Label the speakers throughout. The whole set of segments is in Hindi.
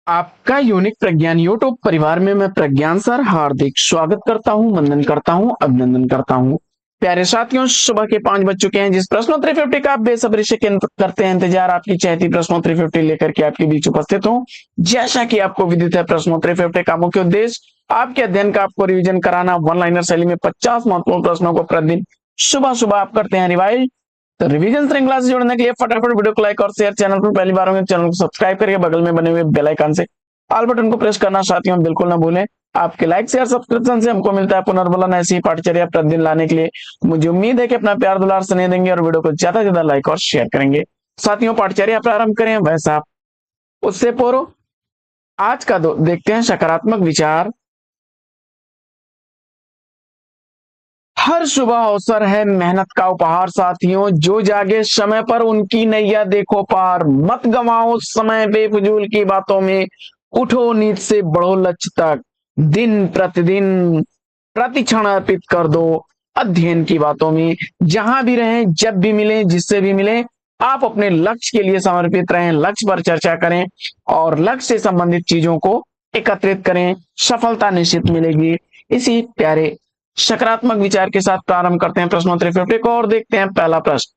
Speaker 1: आपका यूनिक प्रज्ञान यूट्यूब परिवार में मैं प्रज्ञान सर हार्दिक स्वागत करता हूं, वंदन करता हूं, अभिनंदन करता हूं। प्यारे साथियों, सुबह के 5 बज चुके हैं। जिस प्रश्नोत्तरी 350 का आप बेसब्री से करते हैं इंतजार, आपकी चहती प्रश्नोत्तरी 350 लेकर के आपके बीच उपस्थित हूं। जैसा कि आपको विदित है, प्रश्नोत्तरी 350 का मुख्य उद्देश्य आपके अध्ययन का आपको रिविजन कराना। वन लाइनर शैली में 50 महत्वपूर्ण प्रश्नों को प्रतिदिन सुबह सुबह आप करते हैं रिवाइज। तो रिवीजन श्रृंखला से जुड़ने के लिए फटाफट वीडियो को लाइक और शेयर, चैनल पर पहली बार होंगे चैनल को सब्सक्राइब करके बगल में बने हुए बेल आइकन से ऑल बटन को प्रेस करना साथियों बिल्कुल ना भूलें। आपके लाइक शेयर सब्सक्रिप्शन से हमको मिलता है पुनर्बलन ऐसी ही पाठचर्या प्रतिदिन लाने के लिए। मुझे उम्मीद है कि अपना प्यार दुलार स्नेह देंगे और वीडियो को ज्यादा से ज्यादा लाइक और शेयर करेंगे। साथियों, पाठचर्या प्रारंभ करें वैसा उससे पूर्व आज का देखते हैं सकारात्मक विचार। हर सुबह अवसर है मेहनत का उपहार साथियों, जो जागे समय पर उनकी नैया देखो पार। मत गंवाओ समय बेफजूल की बातों में, उठो नींद से बढ़ो लक्ष्य तक। दिन प्रतिदिन प्रति क्षण अर्पित कर दो अध्ययन की बातों में। जहां भी रहें, जब भी मिले, जिससे भी मिले, आप अपने लक्ष्य के लिए समर्पित रहें। लक्ष्य पर चर्चा करें और लक्ष्य से संबंधित चीजों को एकत्रित करें, सफलता निश्चित मिलेगी। इसी प्यारे सकारात्मक विचार के साथ प्रारंभ करते हैं प्रश्नोत्तरी 50 को और देखते हैं पहला प्रश्न।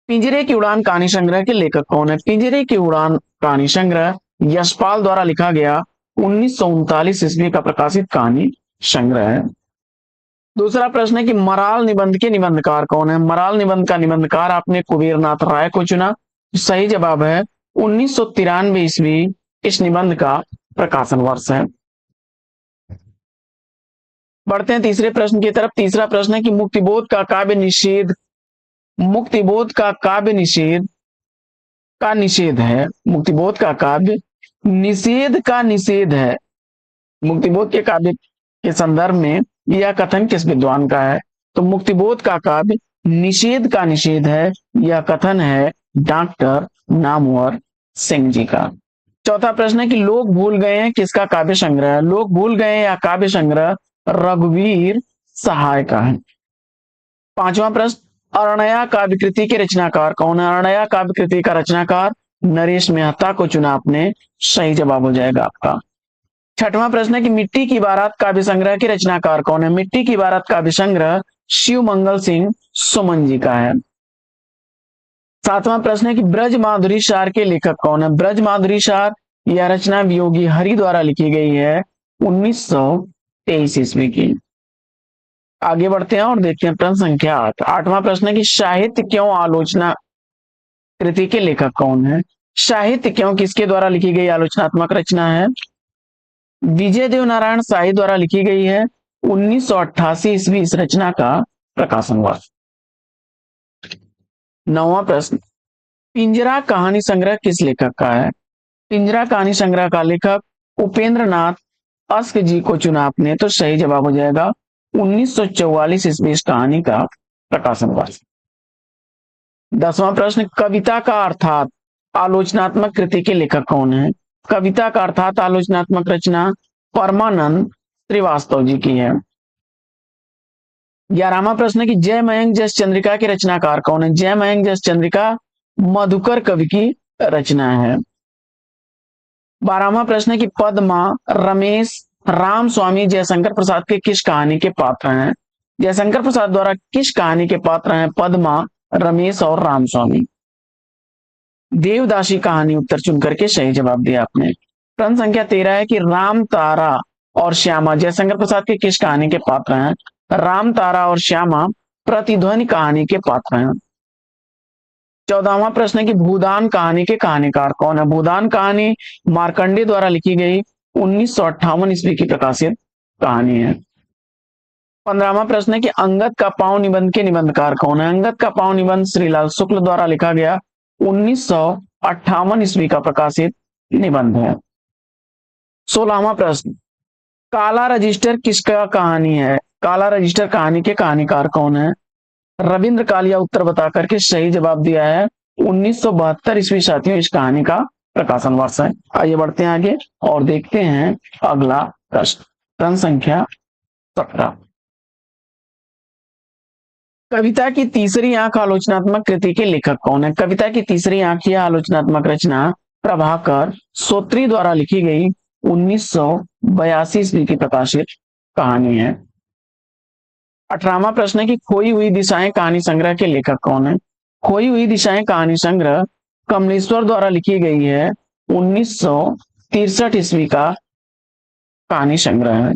Speaker 1: पिंजरे की उड़ान कहानी संग्रह के लेखक कौन है? पिंजरे की उड़ान कहानी संग्रह यशपाल द्वारा लिखा गया 1939 ईस्वी का प्रकाशित कहानी संग्रह है। दूसरा प्रश्न है कि मराल निबंध के निबंधकार कौन है? मराल निबंध का निबंधकार आपने कुबेरनाथ राय को चुना। सही जवाब है 1993 ईस्वी इस निबंध का प्रकाशन वर्ष है। बढ़ते हैं तीसरे प्रश्न की तरफ। तीसरा प्रश्न है कि मुक्तिबोध का काव्य निषेध, मुक्तिबोध का काव्य निषेध का निषेध है। मुक्तिबोध का काव्य निषेध का निषेध है। मुक्तिबोध के काव्य के संदर्भ में यह कथन किस विद्वान का है? तो मुक्तिबोध का काव्य निषेध का निषेध है, यह कथन है डॉक्टर नामवर सिंह जी का। चौथा प्रश्न है कि लोग भूल गए हैं किसका काव्य संग्रह है? लोग भूल गए हैं या काव्य संग्रह रघुवीर सहाय का है। पांचवा प्रश्न, अरणया काव्य कृति के रचनाकार कौन है? अरणया काव्य कृति का रचनाकार नरेश मेहता को चुना आपने। सही जवाब हो जाएगा आपका। छठवां प्रश्न है कि मिट्टी की बारात काव्य संग्रह के रचनाकार कौन है? मिट्टी की बारात काव्य संग्रह शिव मंगल सिंह सुमन जी का है। सातवां प्रश्न है कि ब्रज माधुरी सार के लेखक कौन है? ब्रज माधुरी सार यह रचना वियोगी हरि द्वारा लिखी गई है 1923 ईस्वी की। आगे बढ़ते हैं और देखते हैं प्रश्न संख्या 8। आठवां प्रश्न है कि साहित्य क्यों आलोचना कृति के लेखक कौन है? साहित्य क्यों किसके द्वारा लिखी गई आलोचनात्मक रचना है? विजय देव नारायण शाही द्वारा लिखी गई है 1988 ईस्वी इस रचना का प्रकाशन वर्ष। नौवां प्रश्न, पिंजरा कहानी संग्रह किस लेखक का है? पिंजरा कहानी संग्रह का लेखक उपेंद्र नाथ अस्क जी को चुना आपने। तो सही जवाब हो जाएगा 1944 ईस्वी इस कहानी का प्रकाशन वर्ष। 10वां प्रश्न, कविता का अर्थात आलोचनात्मक कृति के लेखक कौन है? कविता का अर्थात आलोचनात्मक रचना परमानंद श्रीवास्तव जी की है। 11वां प्रश्न है कि जय मयंक जस चंद्रिका के रचनाकार कौन है? जय मयंक जस चंद्रिका मधुकर कवि की रचना है। 12वां प्रश्न है कि पद्मा, रमेश, राम स्वामी जयशंकर प्रसाद के किस कहानी के पात्र हैं? जयशंकर प्रसाद द्वारा किस कहानी के पात्र हैं पद्मा, रमेश और राम स्वामी? देवदासी कहानी उत्तर चुन करके सही जवाब दिया आपने। प्रश्न संख्या 13 है कि राम तारा और श्यामा जयशंकर प्रसाद के किस कहानी के पात्र हैं? राम तारा और श्यामा प्रतिध्वनि कहानी के पात्र हैं। 14वां प्रश्न है कि भूदान कहानी के कहानीकार कौन है? भूदान कहानी मार्कंडे द्वारा लिखी गई 1958 ईस्वी की प्रकाशित कहानी है। 15वां प्रश्न है कि अंगद का पांव निबंध के निबंधकार कौन है? अंगद का पांव निबंध श्रीलाल शुक्ल द्वारा लिखा गया 1958 ईस्वी का प्रकाशित निबंध है। 16वां प्रश्न, काला रजिस्टर किसका कहानी है? काला रजिस्टर कहानी के कहानीकार कौन है? रविंद्र कालिया उत्तर बता करके सही जवाब दिया है 1972 ईस्वी साथियों इस कहानी का प्रकाशन वर्ष है। आइए बढ़ते हैं आगे और देखते हैं अगला प्रश्न। प्रश्न संख्या 17, कविता की तीसरी आंख आलोचनात्मक कृति के लेखक कौन है? कविता की तीसरी आंख यह आलोचनात्मक रचना प्रभाकर सोत्री द्वारा लिखी गई 1982 ईस्वी की प्रकाशित कहानी है। 18वां प्रश्न है कि खोई हुई दिशाएं कहानी संग्रह के लेखक कौन है? खोई हुई दिशाएं कहानी संग्रह कमलेश्वर द्वारा लिखी गई है। 1963 ईस्वी का कहानी संग्रह है।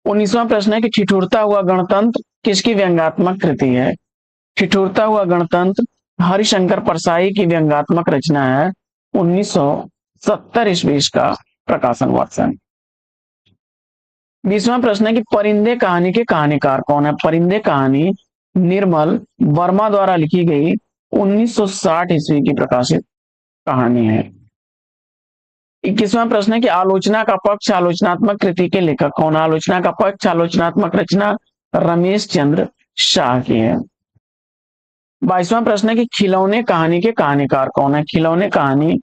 Speaker 1: 19वां प्रश्न है कि ठिठुरता हुआ गणतंत्र किसकी व्यंग्यात्मक कृति है? ठिठुरता हुआ गणतंत्र हरिशंकर परसाई की व्यंग्यात्मक रचना है। 1970 ईस्वी का प्रकाशन वर्ष है। 20वां प्रश्न है कि परिंदे कहानी के कहानीकार कौन है? परिंदे कहानी निर्मल वर्मा द्वारा लिखी गई 1960 ईस्वी की प्रकाशित कहानी है। 21वां प्रश्न है कि आलोचना का पक्ष आलोचनात्मक कृति के लेखक कौन? आलोचना का पक्ष आलोचनात्मक रचना रमेश चंद्र शाह की है। 22वां प्रश्न है कि खिलौने कहानी के कहानीकार कौन है? खिलौने कहानी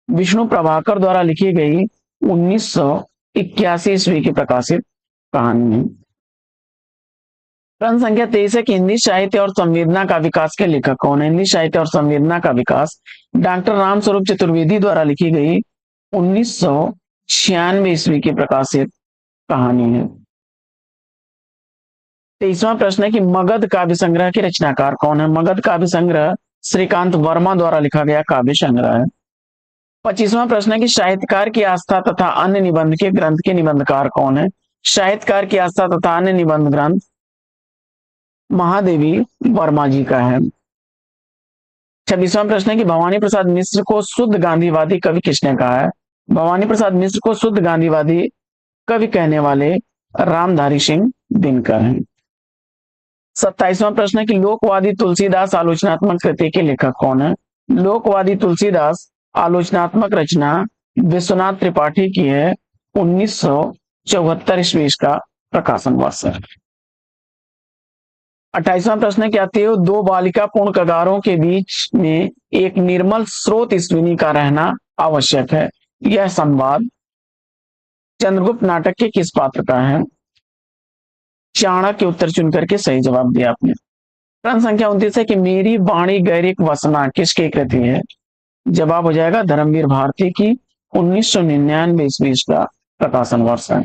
Speaker 1: विष्णु प्रभाकर द्वारा लिखी गई 1981 ईस्वी की प्रकाशित कहानी है। प्रश्न संख्या 23 है कि हिंदी साहित्य और संवेदना का विकास के लेखक कौन है? हिंदी साहित्य और संवेदना का विकास डॉक्टर रामस्वरूप चतुर्वेदी द्वारा लिखी गई 1996 ईस्वी की प्रकाशित कहानी है। 23वां प्रश्न है कि मगध काव्य संग्रह के रचनाकार कौन है? मगध काव्य संग्रह श्रीकांत वर्मा द्वारा लिखा गया काव्य संग्रह है। 25वां प्रश्न है कि साहित्यकार की आस्था तथा अन्य निबंध के ग्रंथ के निबंधकार कौन है? साहित्यकार की आस्था तथा अन्य निबंध ग्रंथ महादेवी वर्मा जी का है। 26वां प्रश्न है कि भवानी प्रसाद मिश्र को शुद्ध गांधीवादी कवि किसने कहा है? भवानी प्रसाद मिश्र को शुद्ध गांधीवादी कवि कहने वाले रामधारी सिंह दिनकर हैं। 27वां प्रश्न है कि लोकवादी तुलसीदास आलोचनात्मक कृति के लेखक कौन है? लोकवादी तुलसीदास आलोचनात्मक रचना विश्वनाथ त्रिपाठी की है। 1974 ईस्वी का प्रकाशन वर्ष है। 28वां प्रश्न है कि अतएव दो बालिका पूर्ण कगारों के बीच में एक निर्मल स्रोत स्विनी का रहना आवश्यक है। यह संवाद चंद्रगुप्त नाटक के किस पात्र का है? चाणक्य उत्तर चुन करके सही जवाब दिया आपने। प्रश्न संख्या 29 है कि मेरी वाणी गैरिक वसना किसकी कृति है? जवाब हो जाएगा धर्मवीर भारती की। 1999 ईस्वी का प्रकाशन वर्ष है।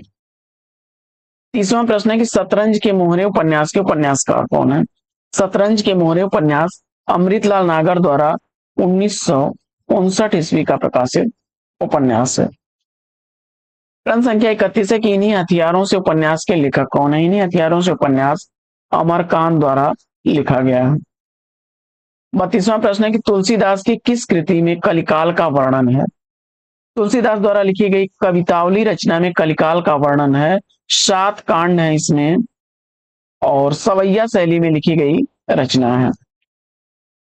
Speaker 1: 30वां प्रश्न है कि शतरंज के मोहरे उपन्यास के उपन्यासकार कौन है? शतरंज के मोहरे उपन्यास अमृतलाल नागर द्वारा 1959 ईस्वी का प्रकाशित उपन्यास है। प्रश्न संख्या 31 है कि इन्हीं हथियारों से उपन्यास के लेखक कौन है? इन्हीं हथियारों से उपन्यास अमरकांत द्वारा लिखा गया है। 32वां प्रश्न है कि तुलसीदास की किस कृति में कलिकाल का वर्णन है? तुलसीदास द्वारा लिखी गई कवितावली रचना में कलिकाल का वर्णन है। 7 कांड है इसमें और सवैया शैली में लिखी गई रचना है।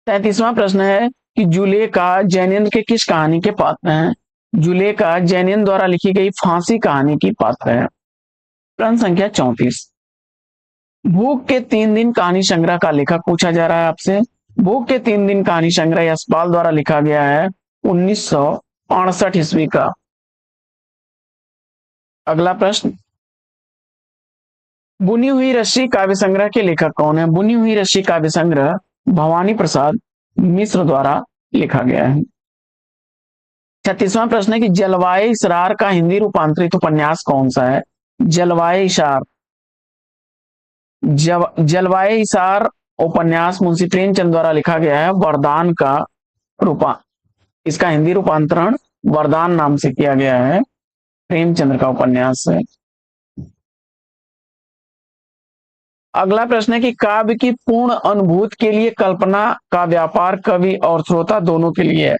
Speaker 1: 33वां प्रश्न है कि जुलेखा जैनेन्द्र के किस कहानी के पात्र हैं? जुलेखा जैनेन्द्र द्वारा लिखी गई फांसी कहानी की पात्र है। प्रश्न संख्या 34 भूख के 3 दिन कहानी संग्रह का लेखक पूछा जा रहा है आपसे। भूख के 3 दिन कहानी संग्रह यशपाल द्वारा लिखा गया है 1968 ईस्वी का। अगला प्रश्न बुनी हुई रस्सी काव्य संग्रह के लेखक कौन है? बुनी हुई रस्सी काव्य संग्रह भवानी प्रसाद मिश्र द्वारा लिखा गया है। 36वां प्रश्न है कि जलवाए इसरार का हिंदी रूपांतरित उपन्यास कौन सा है? जलवाए इशार जलवाए इशार उपन्यास मुंशी प्रेमचंद द्वारा लिखा गया है। वरदान का इसका हिंदी रूपांतरण वरदान नाम से किया गया है। प्रेमचंद्र का उपन्यास है। अगला प्रश्न है कि काव्य की पूर्ण अनुभूति के लिए कल्पना का व्यापार कवि और श्रोता दोनों के लिए है।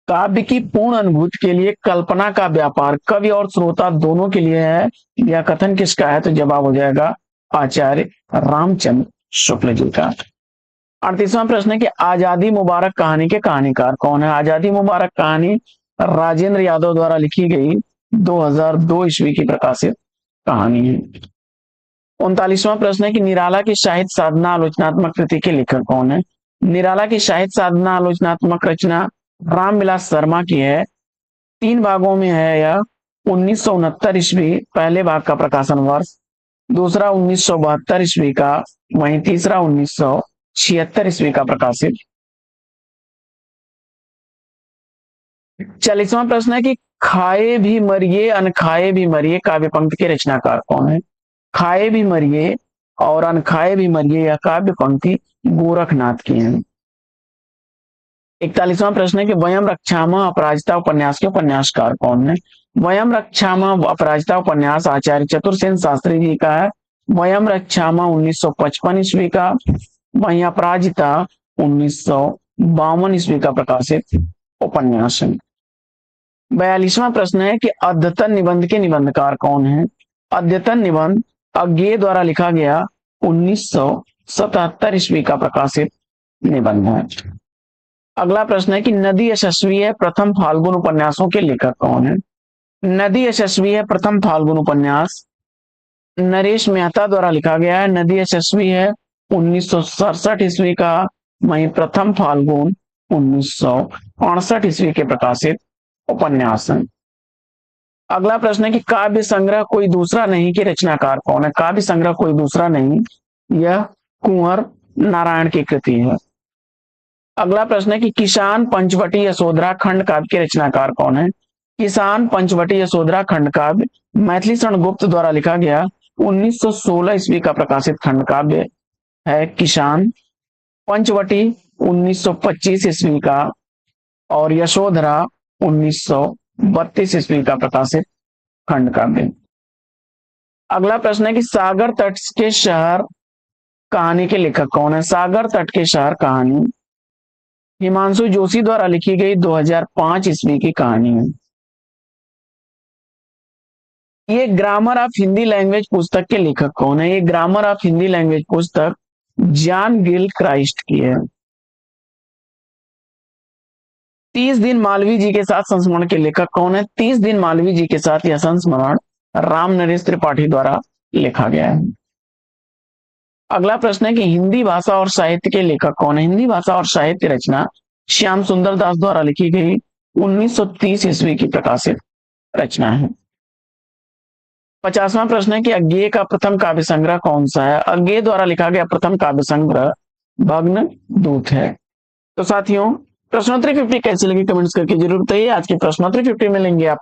Speaker 1: काव्य की पूर्ण अनुभूति के लिए कल्पना का व्यापार कवि और श्रोता दोनों के लिए है। यह कथन किसका है? तो जवाब हो जाएगा आचार्य रामचंद्र शुक्ल जी का। 38वां प्रश्न है कि आजादी मुबारक कहानी के कहानीकार कौन है? आजादी मुबारक कहानी राजेंद्र यादव द्वारा लिखी गई 2002 ईस्वी की प्रकाशित कहानी है। 39वां प्रश्न है कि निराला की साहित्य साधना आलोचनात्मक कृति के लेखक कौन है? निराला की साहित्य साधना आलोचनात्मक रचना रामविलास शर्मा की है। 3 भागों में है यह। 1969 ईस्वी पहले भाग का प्रकाशन वर्ष, दूसरा 1972 ईस्वी का, वहीं तीसरा 1976 ईस्वी का प्रकाशित 40वां प्रश्न है कि खाए भी मरिए अनखाए भी मरिए काव्य पंक्ति के रचनाकार कौन है? खाए भी मरिए और अनखाए भी मरिए यह काव्य पंक्ति गोरखनाथ की है। 41वां प्रश्न है कि वयम रक्षामः अपराजिता उपन्यास के उपन्यासकार कौन है? वयम रक्षामः अपराजिता उपन्यास आचार्य चतुर्सेन शास्त्री जी का है। वयम रक्षामः 1955 ईस्वी का, वहीं अपराजिता 1952 ईस्वी का प्रकाशित उपन्यास है। 42वां प्रश्न है कि अद्यतन निबंध के निबंधकार कौन है? अद्यतन निबंध अज्ञेय द्वारा लिखा गया 1977 ईस्वी का प्रकाशित निबंध है। अगला प्रश्न है कि नदी यशस्वी है प्रथम फाल्गुन उपन्यासों के लेखक कौन है? नदी यशस्वी है प्रथम फाल्गुन उपन्यास नरेश मेहता द्वारा लिखा गया है। नदी यशस्वी है 1967 ईस्वी का, वहीं प्रथम फाल्गुन 1968 ईस्वी के प्रकाशित उपन्यास है। अगला प्रश्न है कि काव्य संग्रह कोई दूसरा नहीं के रचनाकार कौन है? काव्य संग्रह कोई दूसरा नहीं, यह कुंवर नारायण की कृति है। अगला प्रश्न है कि किसान पंचवटी यशोधरा खंड काव्य के रचनाकार कौन है? किसान पंचवटी यशोधरा खंड काव्य मैथिली शरण गुप्त द्वारा लिखा गया 1916 ईस्वी का प्रकाशित खंड काव्य है। किसान पंचवटी 1925 ईस्वी का और यशोधरा 1932 ईस्वी का प्रकाशित खंड काव्य। अगला प्रश्न है कि सागर तट के शहर कहानी के लेखक कौन है? सागर तट के शहर कहानी हिमांशु जोशी द्वारा लिखी गई 2005 ईस्वी की कहानी है। ये ग्रामर ऑफ हिंदी लैंग्वेज पुस्तक के लेखक कौन है? ये ग्रामर ऑफ हिंदी लैंग्वेज पुस्तक जॉन गिल क्राइस्ट की है। 30 दिन मालवीय जी के साथ संस्मरण के लेखक कौन है? 30 दिन मालवीय जी के साथ यह संस्मरण राम नरेश त्रिपाठी द्वारा लिखा गया है। अगला प्रश्न है कि हिंदी भाषा और साहित्य के लेखक कौन है? हिंदी भाषा और साहित्य रचना श्याम सुंदर दास द्वारा लिखी गई 1930 ईस्वी की प्रकाशित रचना है। 50वां प्रश्न है कि अज्ञेय का प्रथम काव्य संग्रह कौन सा है? अज्ञेय द्वारा लिखा गया प्रथम काव्य संग्रह भग्न दूत है। तो साथियों, प्रश्नोत्तरी 50 कैसी लगी कमेंट्स करके जरूर बताइए। आज की प्रश्नोत्तरी 50 में लेंगे आप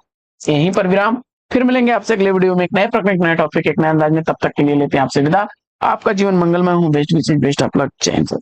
Speaker 1: यहीं पर विराम, फिर मिलेंगे आपसे अगले वीडियो में एक नए प्रश्न, एक नए टॉपिक, एक नए अंदाज में। तब तक के लिए लेते हैं आपसे विदा। आपका जीवन मंगलमय हो। बेस्ट विशेष बेस्ट ऑफ लक। जय हिंद।